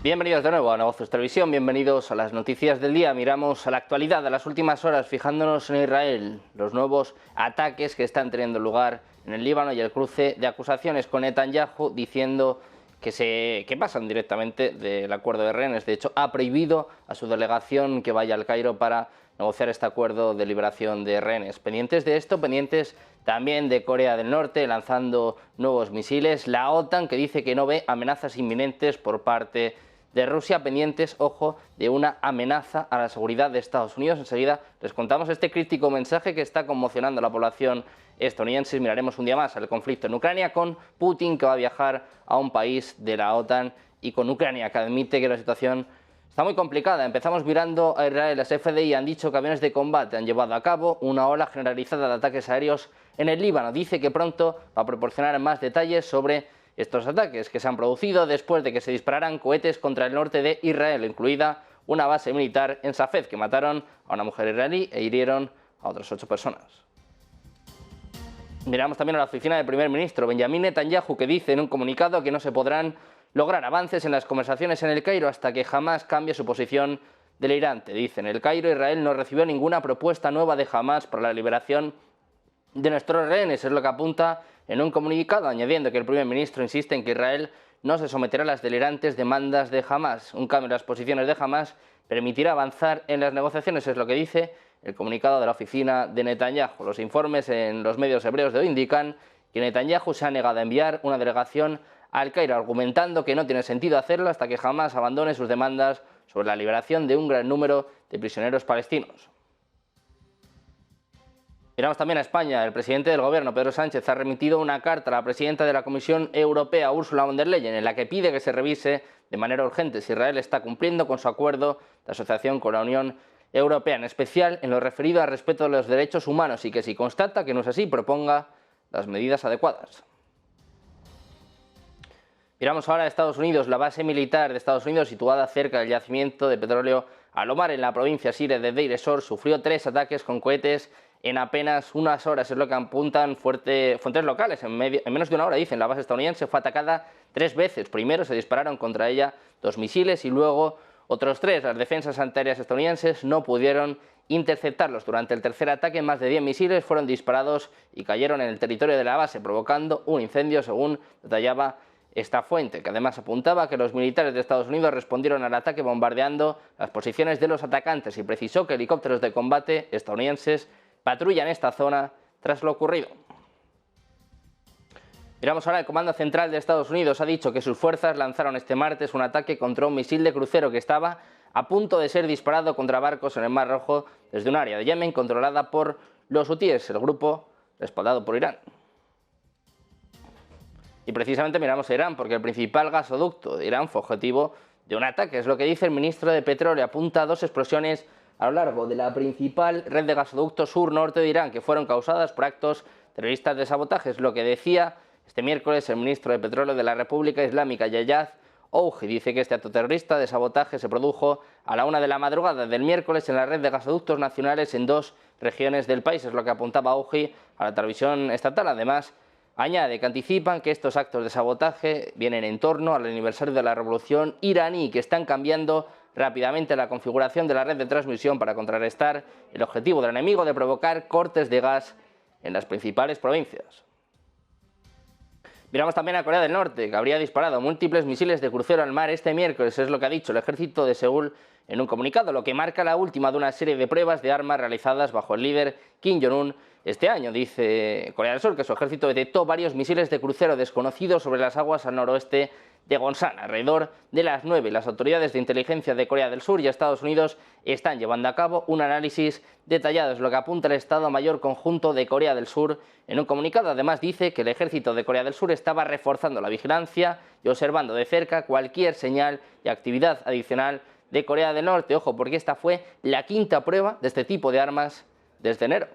Bienvenidos de nuevo a Negocios Televisión, bienvenidos a las noticias del día. Miramos a la actualidad de las últimas horas fijándonos en Israel, los nuevos ataques que están teniendo lugar en el Líbano y el cruce de acusaciones con Netanyahu diciendo que pasan directamente del acuerdo de rehenes. De hecho, ha prohibido a su delegación que vaya al Cairo para negociar este acuerdo de liberación de rehenes. Pendientes de esto, pendientes también de Corea del Norte lanzando nuevos misiles, la OTAN que dice que no ve amenazas inminentes por parte de Rusia, pendientes, ojo, de una amenaza a la seguridad de Estados Unidos. Enseguida les contamos este crítico mensaje que está conmocionando a la población estadounidense. Miraremos un día más el conflicto en Ucrania con Putin, que va a viajar a un país de la OTAN, y con Ucrania, que admite que la situación está muy complicada. Empezamos mirando a Israel. Las FDI han dicho que aviones de combate han llevado a cabo una ola generalizada de ataques aéreos en el Líbano. Dice que pronto va a proporcionar más detalles sobre estos ataques que se han producido después de que se dispararan cohetes contra el norte de Israel, incluida una base militar en Safed, que mataron a una mujer israelí e hirieron a otras 8 personas. Miramos también a la oficina del primer ministro Benjamin Netanyahu, que dice en un comunicado que no se podrán lograr avances en las conversaciones en el Cairo hasta que Hamás cambie su posición delirante. Dice: en el Cairo Israel no recibió ninguna propuesta nueva de Hamás para la liberación de nuestros rehenes, es lo que apunta en un comunicado, añadiendo que el primer ministro insiste en que Israel no se someterá a las delirantes demandas de Hamás. Un cambio en las posiciones de Hamás permitirá avanzar en las negociaciones, es lo que dice el comunicado de la oficina de Netanyahu. Los informes en los medios hebreos de hoy indican que Netanyahu se ha negado a enviar una delegación al Cairo, argumentando que no tiene sentido hacerlo hasta que Hamás abandone sus demandas sobre la liberación de un gran número de prisioneros palestinos. Miramos también a España. El presidente del Gobierno, Pedro Sánchez, ha remitido una carta a la presidenta de la Comisión Europea, Ursula von der Leyen, en la que pide que se revise de manera urgente si Israel está cumpliendo con su acuerdo de asociación con la Unión Europea, en especial en lo referido al respeto de los derechos humanos, y que si constata que no es así, proponga las medidas adecuadas. Miramos ahora a Estados Unidos. La base militar de Estados Unidos, situada cerca del yacimiento de petróleo Alomar, en la provincia siria de Deir ez-Zor, sufrió 3 ataques con cohetes en apenas unas horas, es lo que apuntan fuentes locales. En menos de una hora, dicen, la base estadounidense fue atacada 3 veces. Primero se dispararon contra ella 2 misiles y luego otros 3. Las defensas antiaéreas estadounidenses no pudieron interceptarlos. Durante el tercer ataque, más de 10 misiles fueron disparados y cayeron en el territorio de la base, provocando un incendio, según detallaba esta fuente, que además apuntaba que los militares de Estados Unidos respondieron al ataque bombardeando las posiciones de los atacantes, y precisó que helicópteros de combate estadounidenses patrullan esta zona tras lo ocurrido. Miramos ahora. El Comando Central de Estados Unidos ha dicho que sus fuerzas lanzaron este martes un ataque contra un misil de crucero que estaba a punto de ser disparado contra barcos en el Mar Rojo desde un área de Yemen controlada por los hutíes, el grupo respaldado por Irán. Y precisamente miramos a Irán, porque el principal gasoducto de Irán fue objetivo de un ataque. Es lo que dice el ministro de Petróleo. Apunta a 2 explosiones a lo largo de la principal red de gasoductos sur-norte de Irán, que fueron causadas por actos terroristas de sabotaje. Es lo que decía este miércoles el ministro de Petróleo de la República Islámica, Yayaz Ouhi. Dice que este acto terrorista de sabotaje se produjo a la 1 de la madrugada del miércoles en la red de gasoductos nacionales en 2 regiones del país. Es lo que apuntaba Ouhi a la televisión estatal. Además, añade que anticipan que estos actos de sabotaje vienen en torno al aniversario de la revolución iraní, que están cambiando rápidamente la configuración de la red de transmisión para contrarrestar el objetivo del enemigo de provocar cortes de gas en las principales provincias. Miramos también a Corea del Norte, que habría disparado múltiples misiles de crucero al mar este miércoles, es lo que ha dicho el ejército de Seúl en un comunicado, lo que marca la última de una serie de pruebas de armas realizadas bajo el líder Kim Jong-un este año. Dice Corea del Sur que su ejército detectó varios misiles de crucero desconocidos sobre las aguas al noroeste de Gonsan, alrededor de las 9. Las autoridades de inteligencia de Corea del Sur y Estados Unidos están llevando a cabo un análisis detallado, es lo que apunta el Estado Mayor Conjunto de Corea del Sur en un comunicado. Además dice que el ejército de Corea del Sur estaba reforzando la vigilancia y observando de cerca cualquier señal y actividad adicional de Corea del Norte. Ojo, porque esta fue la 5ª prueba de este tipo de armas desde enero.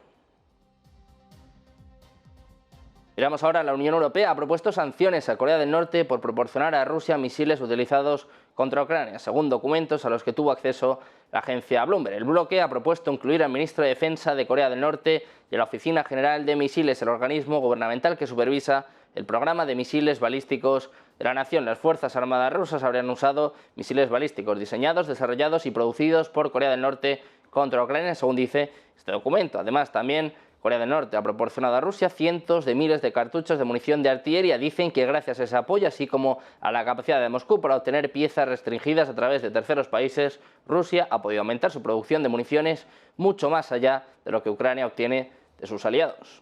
Miramos ahora. La Unión Europea ha propuesto sanciones a Corea del Norte por proporcionar a Rusia misiles utilizados contra Ucrania, según documentos a los que tuvo acceso la agencia Bloomberg. El bloque ha propuesto incluir al ministro de Defensa de Corea del Norte y a la Oficina General de Misiles, el organismo gubernamental que supervisa el programa de misiles balísticos de la nación. Las Fuerzas Armadas rusas habrían usado misiles balísticos diseñados, desarrollados y producidos por Corea del Norte contra Ucrania, según dice este documento. Además, también Corea del Norte ha proporcionado a Rusia cientos de miles de cartuchos de munición de artillería. Dicen que gracias a ese apoyo, así como a la capacidad de Moscú para obtener piezas restringidas a través de terceros países, Rusia ha podido aumentar su producción de municiones mucho más allá de lo que Ucrania obtiene de sus aliados.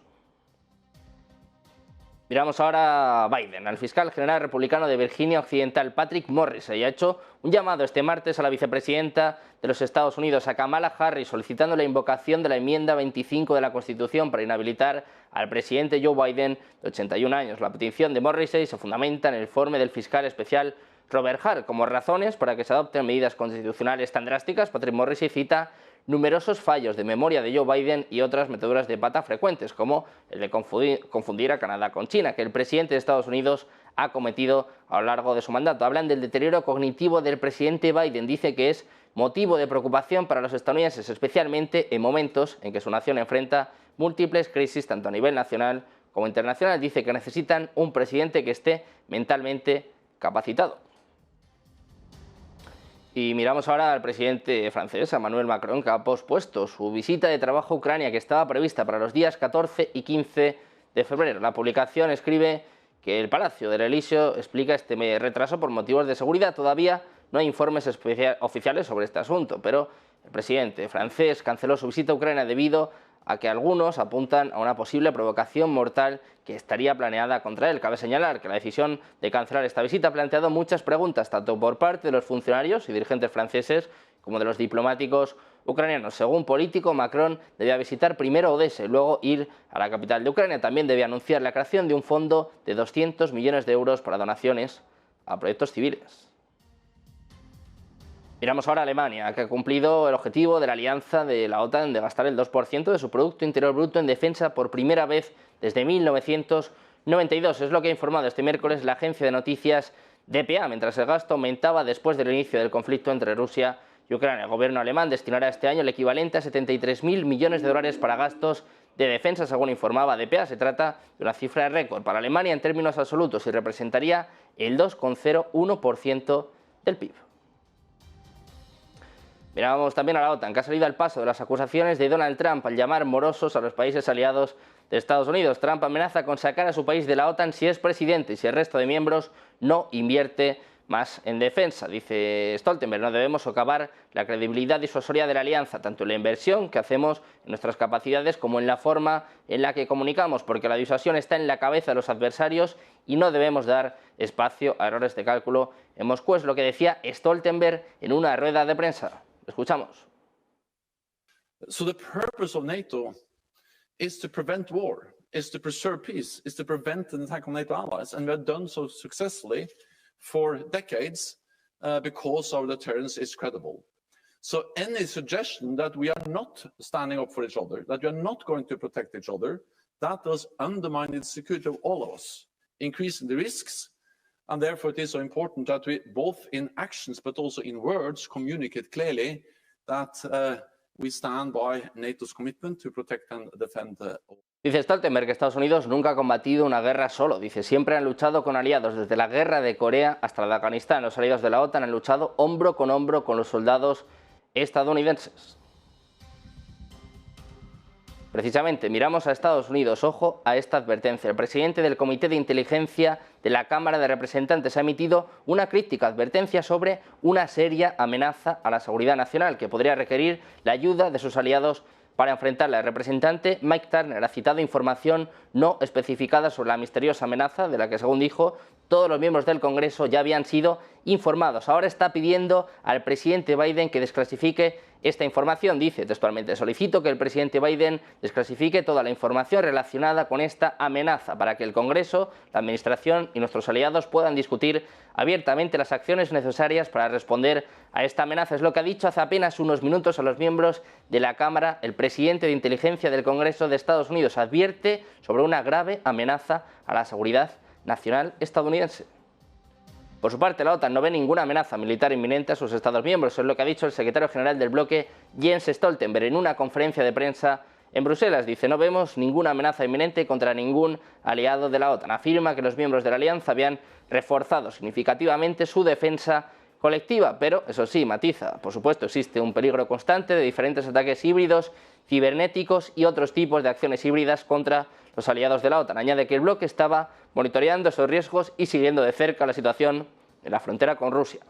Miramos ahora a Biden. Al fiscal general republicano de Virginia Occidental, Patrick Morrisey, ha hecho un llamado este martes a la vicepresidenta de los Estados Unidos, a Kamala Harris, solicitando la invocación de la enmienda 25 de la Constitución para inhabilitar al presidente Joe Biden, de 81 años. La petición de Morrisey se fundamenta en el informe del fiscal especial Robert Hur. Como razones para que se adopten medidas constitucionales tan drásticas, Patrick Morrisey cita numerosos fallos de memoria de Joe Biden y otras meteduras de pata frecuentes, como el de confundir a Canadá con China, que el presidente de Estados Unidos ha cometido a lo largo de su mandato. Hablan del deterioro cognitivo del presidente Biden. Dice que es motivo de preocupación para los estadounidenses, especialmente en momentos en que su nación enfrenta múltiples crisis, tanto a nivel nacional como internacional. Dice que necesitan un presidente que esté mentalmente capacitado. Y miramos ahora al presidente francés, Emmanuel Macron, que ha pospuesto su visita de trabajo a Ucrania, que estaba prevista para los días 14 y 15 de febrero. La publicación escribe que el Palacio del Elíseo explica este retraso por motivos de seguridad. Todavía no hay informes oficiales sobre este asunto, pero el presidente francés canceló su visita a Ucrania debido a que algunos apuntan a una posible provocación mortal que estaría planeada contra él. Cabe señalar que la decisión de cancelar esta visita ha planteado muchas preguntas, tanto por parte de los funcionarios y dirigentes franceses como de los diplomáticos ucranianos. Según Político, Macron debía visitar primero Odessa y luego ir a la capital de Ucrania. También debía anunciar la creación de un fondo de 200 millones de euros para donaciones a proyectos civiles. Miramos ahora a Alemania, que ha cumplido el objetivo de la alianza de la OTAN de gastar el 2% de su Producto Interior Bruto en defensa por primera vez desde 1992. Es lo que ha informado este miércoles la agencia de noticias dpa, mientras el gasto aumentaba después del inicio del conflicto entre Rusia y Ucrania. El gobierno alemán destinará este año el equivalente a 73.000 millones de dólares para gastos de defensa, según informaba dpa. Se trata de una cifra récord para Alemania en términos absolutos y representaría el 2,01% del PIB. Miramos también a la OTAN, que ha salido al paso de las acusaciones de Donald Trump al llamar morosos a los países aliados de Estados Unidos. Trump amenaza con sacar a su país de la OTAN si es presidente y si el resto de miembros no invierte más en defensa. Dice Stoltenberg, no debemos socavar la credibilidad disuasoria de la alianza, tanto en la inversión que hacemos en nuestras capacidades como en la forma en la que comunicamos, porque la disuasión está en la cabeza de los adversarios y no debemos dar espacio a errores de cálculo en Moscú. Es lo que decía Stoltenberg en una rueda de prensa. Escuchamos. So the purpose of NATO is to prevent war, is to preserve peace, is to prevent an attack on NATO allies, and we have done so successfully for decades because our deterrence is credible. So any suggestion that we are not standing up for each other, that we are not going to protect each other, that does undermine the security of all of us, increasing the risks. And therefore, it is so important that we, both in actions but also in words, communicate clearly that we stand by NATO's commitment to protect and defend. Dice Stoltenberg que Estados Unidos nunca ha combatido una guerra solo. Dice, siempre han luchado con aliados, desde la guerra de Corea hasta la de Afganistán. Los aliados de la OTAN han luchado hombro con los soldados estadounidenses. Precisamente, miramos a Estados Unidos. Ojo a esta advertencia. El presidente del Comité de Inteligencia de la Cámara de Representantes ha emitido una crítica advertencia sobre una seria amenaza a la seguridad nacional que podría requerir la ayuda de sus aliados para enfrentarla. El representante Mike Turner ha citado información no especificada sobre la misteriosa amenaza de la que, según dijo, todos los miembros del Congreso ya habían sido informados. Ahora está pidiendo al presidente Biden que desclasifique esta información. Dice textualmente, solicito que el presidente Biden desclasifique toda la información relacionada con esta amenaza para que el Congreso, la Administración y nuestros aliados puedan discutir abiertamente las acciones necesarias para responder a esta amenaza. Es lo que ha dicho hace apenas unos minutos a los miembros de la Cámara el presidente de Inteligencia del Congreso de Estados Unidos. Advierte sobre una grave amenaza a la seguridad nacional estadounidense. Por su parte, la OTAN no ve ninguna amenaza militar inminente a sus Estados miembros, es lo que ha dicho el secretario general del bloque, Jens Stoltenberg, en una conferencia de prensa en Bruselas. Dice, no vemos ninguna amenaza inminente contra ningún aliado de la OTAN. Afirma que los miembros de la alianza habían reforzado significativamente su defensa colectiva, pero eso sí, matiza, por supuesto, existe un peligro constante de diferentes ataques híbridos, cibernéticos y otros tipos de acciones híbridas contra los aliados de la OTAN. Añade que el bloque estaba monitoreando esos riesgos y siguiendo de cerca la situación en la frontera con Rusia.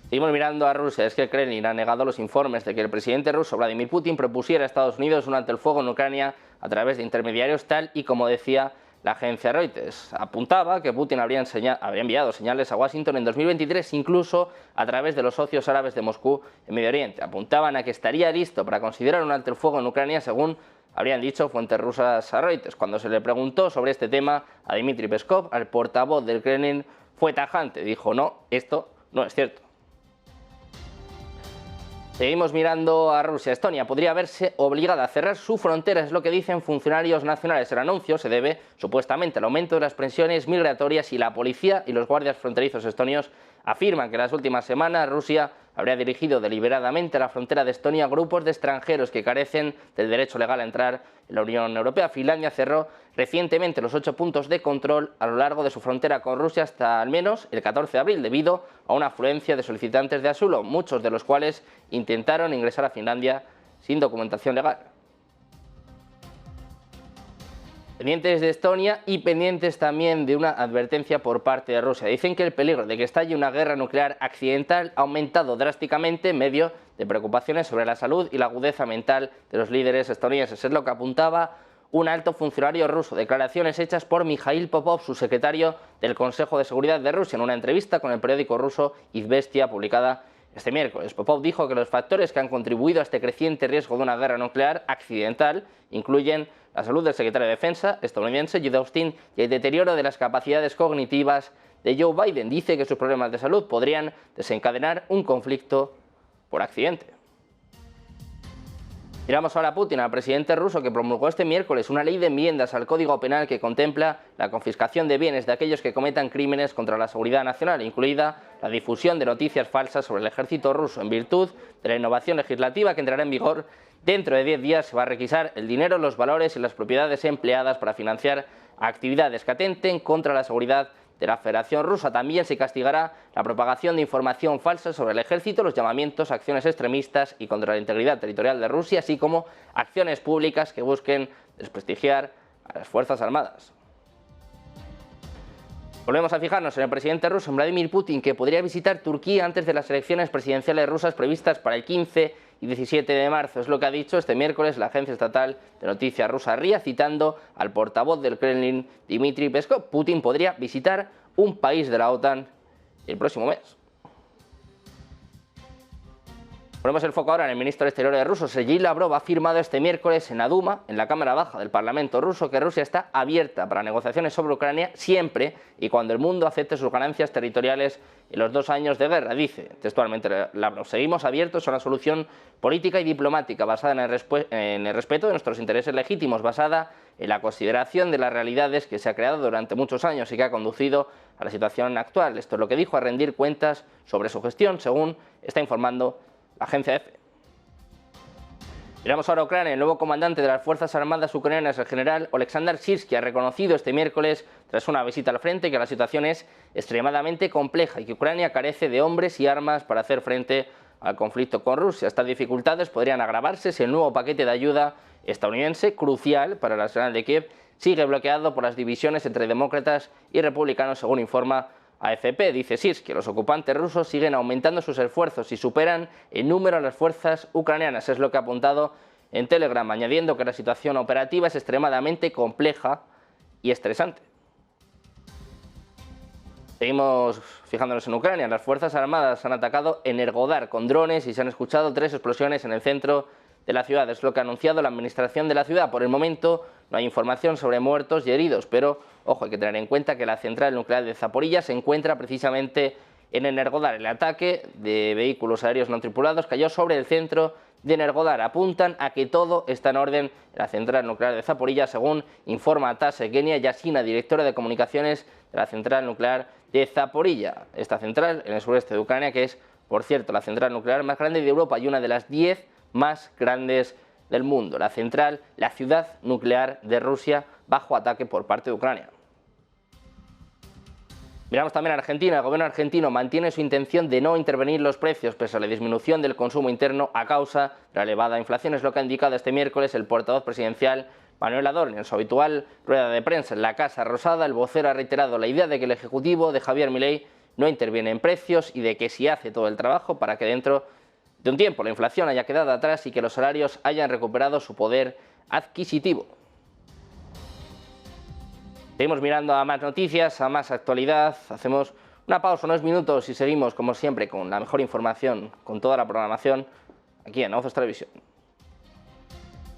Seguimos mirando a Rusia. Es que el Kremlin ha negado los informes de que el presidente ruso Vladimir Putin propusiera a Estados Unidos un alto el fuego en Ucrania a través de intermediarios, tal y como decía la agencia Reuters. Apuntaba que Putin habría enviado señales a Washington en 2023, incluso a través de los socios árabes de Moscú en Medio Oriente. Apuntaban a que estaría listo para considerar un alto el fuego en Ucrania, según habrían dicho fuentes rusas a Reuters. Cuando se le preguntó sobre este tema a Dmitry Peskov, al portavoz del Kremlin, fue tajante. Dijo, no, esto no es cierto. Seguimos mirando a Rusia. Estonia podría verse obligada a cerrar su frontera, es lo que dicen funcionarios nacionales. El anuncio se debe supuestamente al aumento de las presiones migratorias y la policía y los guardias fronterizos estonios afirman que en las últimas semanas Rusia habría dirigido deliberadamente a la frontera de Estonia grupos de extranjeros que carecen del derecho legal a entrar en la Unión Europea. Finlandia cerró recientemente los 8 puntos de control a lo largo de su frontera con Rusia hasta al menos el 14 de abril, debido a una afluencia de solicitantes de asilo, muchos de los cuales intentaron ingresar a Finlandia sin documentación legal. Pendientes de Estonia y pendientes también de una advertencia por parte de Rusia. Dicen que el peligro de que estalle una guerra nuclear accidental ha aumentado drásticamente en medio de preocupaciones sobre la salud y la agudeza mental de los líderes estadounidenses. Es lo que apuntaba un alto funcionario ruso. Declaraciones hechas por Mikhail Popov, subsecretario del Consejo de Seguridad de Rusia, en una entrevista con el periódico ruso Izvestia, publicada este miércoles. Popov dijo que los factores que han contribuido a este creciente riesgo de una guerra nuclear accidental incluyen la salud del secretario de Defensa estadounidense, Lloyd Austin, y el deterioro de las capacidades cognitivas de Joe Biden. Dice que sus problemas de salud podrían desencadenar un conflicto por accidente. Miramos ahora a Putin, al presidente ruso, que promulgó este miércoles una ley de enmiendas al Código Penal que contempla la confiscación de bienes de aquellos que cometan crímenes contra la seguridad nacional, incluida la difusión de noticias falsas sobre el ejército ruso. En virtud de la innovación legislativa que entrará en vigor dentro de 10 días, se va a requisar el dinero, los valores y las propiedades empleadas para financiar actividades que atenten contra la seguridad de la Federación Rusa. También se castigará la propagación de información falsa sobre el ejército, los llamamientos a acciones extremistas y contra la integridad territorial de Rusia, así como acciones públicas que busquen desprestigiar a las Fuerzas Armadas. Volvemos a fijarnos en el presidente ruso, Vladimir Putin, que podría visitar Turquía antes de las elecciones presidenciales rusas previstas para el 15 y 17 de marzo. Es lo que ha dicho este miércoles la agencia estatal de noticias rusa RIA, citando al portavoz del Kremlin, Dmitry Peskov. Putin podría visitar un país de la OTAN el próximo mes. Ponemos el foco ahora en el ministro de Exteriores ruso. Sergei Lavrov ha afirmado este miércoles en la Duma, en la Cámara Baja del Parlamento ruso, que Rusia está abierta para negociaciones sobre Ucrania siempre y cuando el mundo acepte sus ganancias territoriales en los 2 años de guerra. Dice textualmente Lavrov: seguimos abiertos a una solución política y diplomática basada en el respeto de nuestros intereses legítimos, basada en la consideración de las realidades que se ha creado durante muchos años y que ha conducido a la situación actual. Esto es lo que dijo, a rendir cuentas sobre su gestión, según está informando la agencia EFE. Miramos ahora a Ucrania. El nuevo comandante de las Fuerzas Armadas ucranianas, el general Oleksandr Syrskyi, ha reconocido este miércoles, tras una visita al frente, que la situación es extremadamente compleja y que Ucrania carece de hombres y armas para hacer frente al conflicto con Rusia. Estas dificultades podrían agravarse si el nuevo paquete de ayuda estadounidense, crucial para el arsenal de Kiev, sigue bloqueado por las divisiones entre demócratas y republicanos, según informa AFP. Dice Syrskyi: los ocupantes rusos siguen aumentando sus esfuerzos y superan en número a las fuerzas ucranianas. Es lo que ha apuntado en Telegram, añadiendo que la situación operativa es extremadamente compleja y estresante. Seguimos fijándonos en Ucrania. Las Fuerzas Armadas han atacado Energodar con drones y se han escuchado 3 explosiones en el centro de la ciudad. Es lo que ha anunciado la administración de la ciudad. Por el momento no hay información sobre muertos y heridos, pero ojo, hay que tener en cuenta que la central nuclear de Zaporilla se encuentra precisamente en Energodar. El ataque de vehículos aéreos no tripulados cayó sobre el centro de Energodar. Apuntan a que todo está en orden en la central nuclear de Zaporilla, según informa TASS Genia Yasina, directora de comunicaciones de la central nuclear de Zaporilla. Esta central en el sureste de Ucrania, que es, por cierto, la central nuclear más grande de Europa y una de las 10 más grandes del mundo. La central, la ciudad nuclear de Rusia, bajo ataque por parte de Ucrania. Miramos también a Argentina. El gobierno argentino mantiene su intención de no intervenir los precios pese a la disminución del consumo interno a causa de la elevada inflación. Es lo que ha indicado este miércoles el portavoz presidencial Manuel Adorni. En su habitual rueda de prensa en la Casa Rosada, el vocero ha reiterado la idea de que el ejecutivo de Javier Milei no interviene en precios y de que sí hace todo el trabajo para que dentro de un tiempo la inflación haya quedado atrás y que los salarios hayan recuperado su poder adquisitivo. Seguimos mirando a más noticias, a más actualidad. Hacemos una pausa, unos minutos y seguimos, como siempre, con la mejor información, con toda la programación, aquí en Auzos Televisión.